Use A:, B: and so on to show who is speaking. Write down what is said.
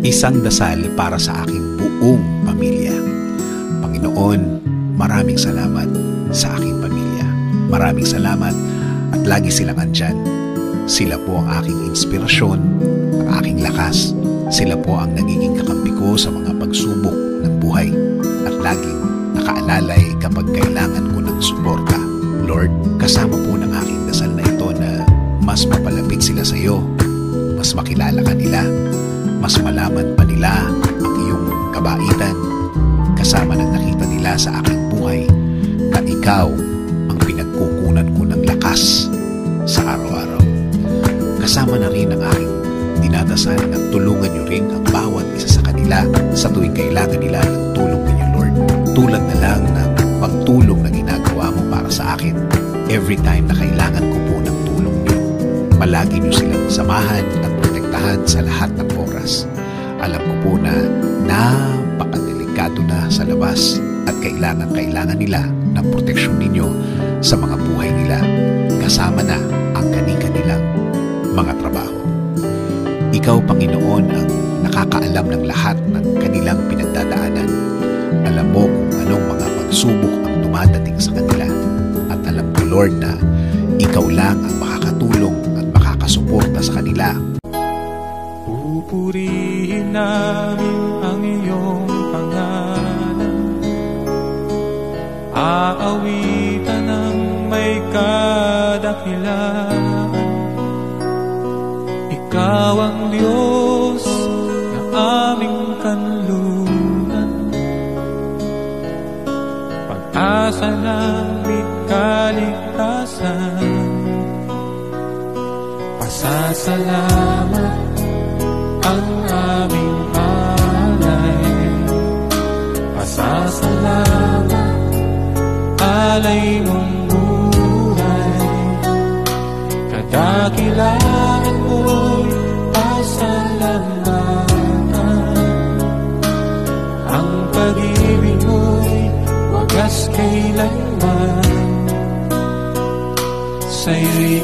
A: Isang dasal para sa aking buong pamilya. Panginoon, maraming salamat sa aking pamilya. Maraming salamat at lagi silang andyan. Sila po ang aking inspirasyon, ang aking lakas. Sila po ang nagiging kakampi ko sa mga pagsubok ng buhay at laging nakaalalay kapag kailangan ko ng suporta. Lord, kasama po ng aking dasal na ito na mas mapalapit sila sa iyo, mas makilala ka nila, mas malaman pa nila ang iyong kabaitan, kasama ng nakita nila sa aking buhay na ikaw ang pinagkukunan ko ng lakas sa araw-araw. Kasama na rin ang aking dinadasal na tulungan niyo rin ang bawat isa sa kanila sa tuwing kailangan nila ng tulong ninyo, Lord. Tulad na lang ng pagtulong na ginagawa mo para sa akin every time na kailangan ko po ng tulong niyo. Palagi niyo silang samahan at protektahan sa lahat ng oras. Alam ko po na napakadelikado na sa labas at kailangan nila ng proteksyon ninyo sa mga buhay nila, kasama na ang kani-kanilang mga trabaho. Ikaw, Panginoon, ang nakakaalam ng lahat ng kanilang pinagdadaanan. Alam mo kung anong mga pagsubok ang dumadating sa kanila. At alam ko, Lord, na ikaw lang ang makakatulong at makakasuporta sa kanila.
B: Pupurihin namin ang iyong pangalan, aawitan ng may kadakilaan. Ikaw ang Diyos na aming kanlungan, pag-asa namin kaligtasan. Pasasalamat ang aming alay, pasasalamat alay mong buhay. Kadakilaan mo'y pasalamatan, ang pag-ibig mo'y wagas kailanman. Sa'yo'y